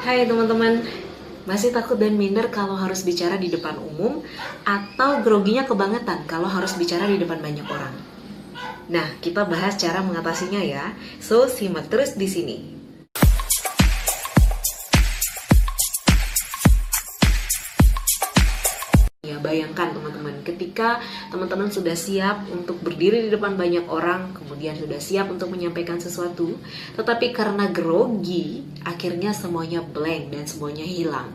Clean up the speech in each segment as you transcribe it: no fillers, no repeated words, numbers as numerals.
Hai teman-teman, masih takut dan minder kalau harus bicara di depan umum atau groginya kebangetan kalau harus bicara di depan banyak orang? Nah, kita bahas cara mengatasinya ya. So, simak terus di sini. Ya, bayangkan teman-teman, ketika teman-teman sudah siap untuk berdiri di depan banyak orang, kemudian sudah siap untuk menyampaikan sesuatu, tetapi karena grogi, akhirnya semuanya blank dan semuanya hilang.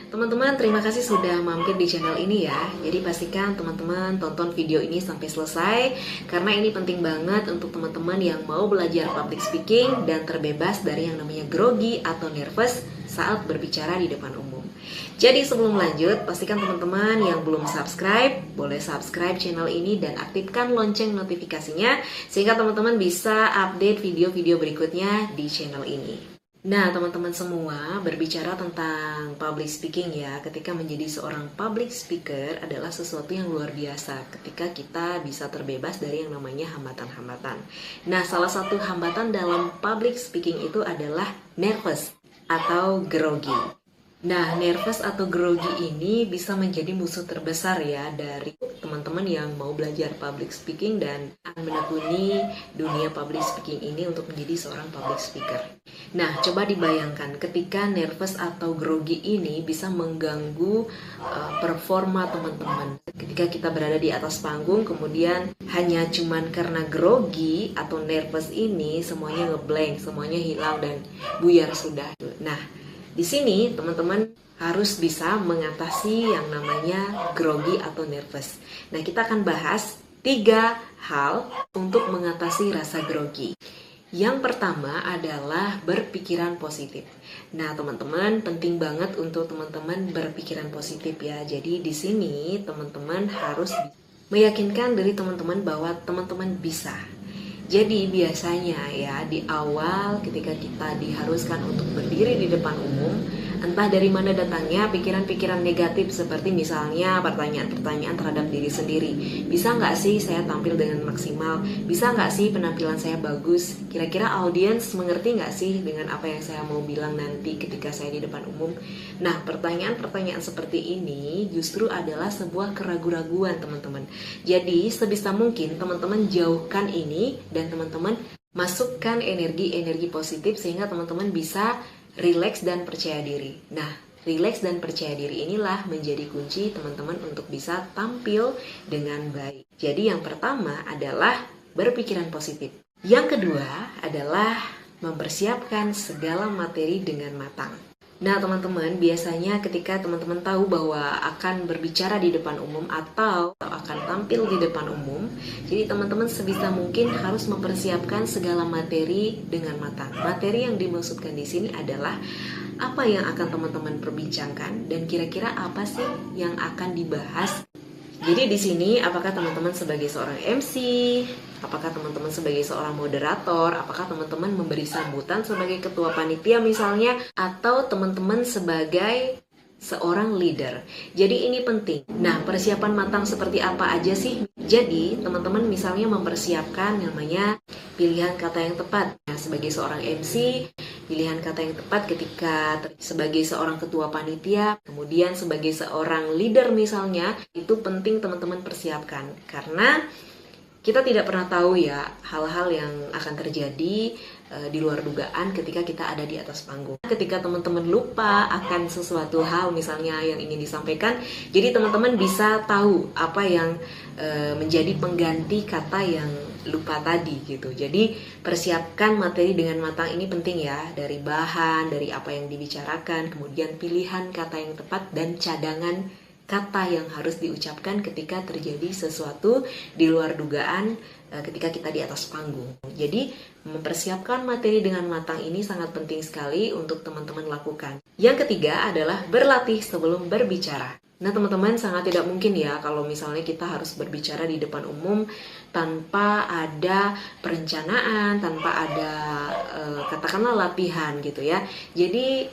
Teman-teman, terima kasih sudah mampir di channel ini ya. Jadi pastikan teman-teman tonton video ini sampai selesai, karena ini penting banget untuk teman-teman yang mau belajar public speaking dan terbebas dari yang namanya grogi atau nervous saat berbicara di depan umum. Jadi sebelum lanjut, pastikan teman-teman yang belum subscribe, boleh subscribe channel ini dan aktifkan lonceng notifikasinya, sehingga teman-teman bisa update video-video berikutnya di channel ini. Nah, teman-teman semua, berbicara tentang public speaking ya, ketika menjadi seorang public speaker adalah sesuatu yang luar biasa ketika kita bisa terbebas dari yang namanya hambatan-hambatan. Nah, salah satu hambatan dalam public speaking itu adalah nervous atau grogi. Nah, nervous atau grogi ini bisa menjadi musuh terbesar ya dari teman-teman yang mau belajar public speaking dan akan menekuni dunia public speaking ini untuk menjadi seorang public speaker. Nah, coba dibayangkan ketika nervous atau grogi ini bisa mengganggu performa teman-teman. Ketika kita berada di atas panggung, kemudian hanya cuman karena grogi atau nervous ini semuanya ngeblank, semuanya hilang dan buyar sudah. Nah, di sini teman-teman harus bisa mengatasi yang namanya grogi atau nervous. Nah, kita akan bahas 3 hal untuk mengatasi rasa grogi. Yang pertama adalah berpikiran positif. Nah, teman-teman, penting banget untuk teman-teman berpikiran positif ya. Jadi di sini teman-teman harus meyakinkan diri teman-teman bahwa teman-teman bisa. Jadi biasanya ya di awal ketika kita diharuskan untuk berdiri di depan umum, entah dari mana datangnya pikiran-pikiran negatif seperti misalnya pertanyaan-pertanyaan terhadap diri sendiri. Bisa nggak sih saya tampil dengan maksimal? Bisa nggak sih penampilan saya bagus? Kira-kira audiens mengerti nggak sih dengan apa yang saya mau bilang nanti ketika saya di depan umum? Nah, pertanyaan-pertanyaan seperti ini justru adalah sebuah keraguan-raguan teman-teman. Jadi sebisa mungkin teman-teman jauhkan ini dan teman-teman masukkan energi-energi positif sehingga teman-teman bisa rileks dan percaya diri. Nah, rileks dan percaya diri inilah menjadi kunci teman-teman untuk bisa tampil dengan baik. Jadi yang pertama adalah berpikiran positif. Yang kedua adalah mempersiapkan segala materi dengan matang. Nah, teman-teman, biasanya ketika teman-teman tahu bahwa akan berbicara di depan umum atau akan tampil di depan umum, jadi teman-teman sebisa mungkin harus mempersiapkan segala materi dengan matang. Materi yang dimaksudkan di sini adalah apa yang akan teman-teman perbincangkan dan kira-kira apa sih yang akan dibahas. Jadi di sini apakah teman-teman sebagai seorang MC, apakah teman-teman sebagai seorang moderator, apakah teman-teman memberi sambutan sebagai ketua panitia misalnya, atau teman-teman sebagai seorang leader. Jadi ini penting. Nah, persiapan matang seperti apa aja sih? Jadi teman-teman misalnya mempersiapkan namanya pilihan kata yang tepat. Nah, sebagai seorang MC, pilihan kata yang tepat ketika sebagai seorang ketua panitia, kemudian sebagai seorang leader misalnya, itu penting teman-teman persiapkan. Karena kita tidak pernah tahu ya hal-hal yang akan terjadi di luar dugaan ketika kita ada di atas panggung. Ketika teman-teman lupa akan sesuatu hal misalnya yang ingin disampaikan, jadi teman-teman bisa tahu apa yang menjadi pengganti kata yang lupa tadi gitu. Jadi persiapkan materi dengan matang ini penting ya, dari bahan, dari apa yang dibicarakan, kemudian pilihan kata yang tepat dan cadangan kata yang harus diucapkan ketika terjadi sesuatu di luar dugaan ketika kita di atas panggung. Jadi mempersiapkan materi dengan matang ini sangat penting sekali untuk teman-teman lakukan. Yang ketiga adalah berlatih sebelum berbicara. Nah teman-teman, sangat tidak mungkin ya kalau misalnya kita harus berbicara di depan umum tanpa ada perencanaan, tanpa ada katakanlah latihan gitu ya. Jadi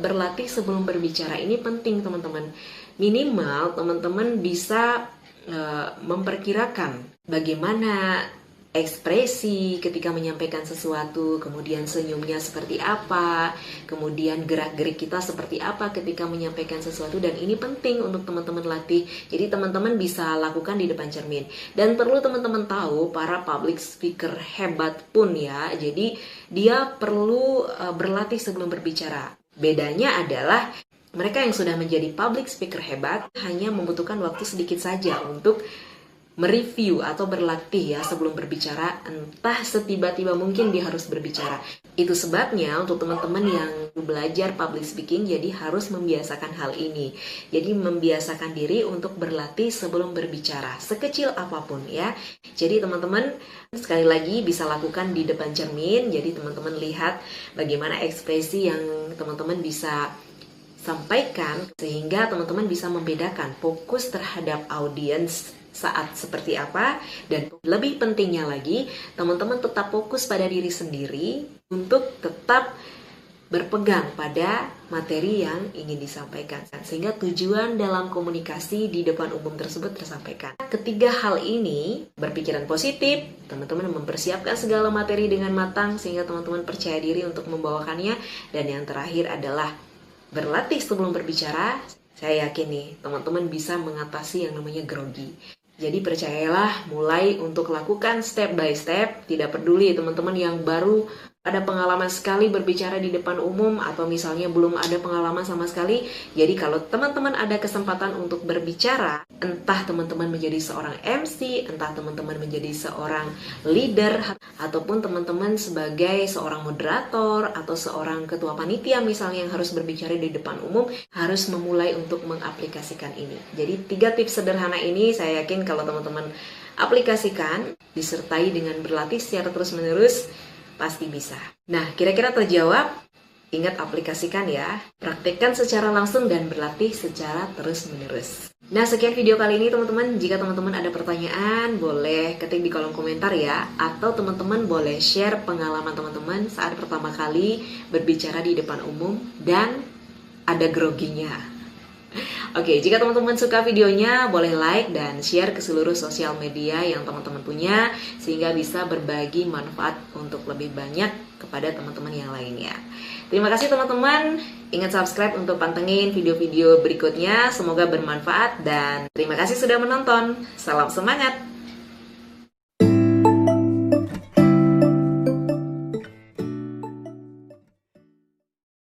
berlatih sebelum berbicara ini penting teman-teman. Minimal teman-teman bisa memperkirakan bagaimana ekspresi ketika menyampaikan sesuatu, kemudian senyumnya seperti apa, kemudian gerak-gerik kita seperti apa ketika menyampaikan sesuatu, dan ini penting untuk teman-teman latih. Jadi teman-teman bisa lakukan di depan cermin. Dan perlu teman-teman tahu, para public speaker hebat pun ya, jadi dia perlu berlatih sebelum berbicara. Bedanya adalah mereka yang sudah menjadi public speaker hebat hanya membutuhkan waktu sedikit saja untuk mereview atau berlatih ya sebelum berbicara, entah setiba-tiba mungkin dia harus berbicara. Itu sebabnya untuk teman-teman yang belajar public speaking, jadi harus membiasakan hal ini. Jadi membiasakan diri untuk berlatih sebelum berbicara, sekecil apapun ya. Jadi teman-teman sekali lagi bisa lakukan di depan cermin. Jadi teman-teman lihat bagaimana ekspresi yang teman-teman bisa sampaikan, sehingga teman-teman bisa membedakan fokus terhadap audiens saat seperti apa, dan lebih pentingnya lagi teman-teman tetap fokus pada diri sendiri untuk tetap berpegang pada materi yang ingin disampaikan, sehingga tujuan dalam komunikasi di depan umum tersebut tersampaikan. Ketiga hal ini, berpikiran positif, teman-teman mempersiapkan segala materi dengan matang sehingga teman-teman percaya diri untuk membawakannya, dan yang terakhir adalah berlatih sebelum berbicara. Saya yakin nih teman-teman bisa mengatasi yang namanya grogi. Jadi percayalah, mulai untuk lakukan step by step. Tidak peduli teman-teman yang baru ada pengalaman sekali berbicara di depan umum, atau misalnya belum ada pengalaman sama sekali. Jadi kalau teman-teman ada kesempatan untuk berbicara, entah teman-teman menjadi seorang MC, entah teman-teman menjadi seorang leader, ataupun teman-teman sebagai seorang moderator atau seorang ketua panitia misalnya yang harus berbicara di depan umum, harus memulai untuk mengaplikasikan ini. Jadi 3 tips sederhana ini saya yakin kalau teman-teman aplikasikan, disertai dengan berlatih secara terus-menerus, pasti bisa. Nah, kira-kira terjawab? Ingat, aplikasikan ya. Praktekkan secara langsung dan berlatih secara terus-menerus. Nah, sekian video kali ini teman-teman. Jika teman-teman ada pertanyaan, boleh ketik di kolom komentar ya. Atau teman-teman boleh share pengalaman teman-teman saat pertama kali berbicara di depan umum dan ada groginya. Oke, jika teman-teman suka videonya, boleh like dan share ke seluruh sosial media yang teman-teman punya, sehingga bisa berbagi manfaat untuk lebih banyak kepada teman-teman yang lainnya. Terima kasih teman-teman. Ingat subscribe untuk pantengin video-video berikutnya. Semoga bermanfaat dan terima kasih sudah menonton. Salam semangat!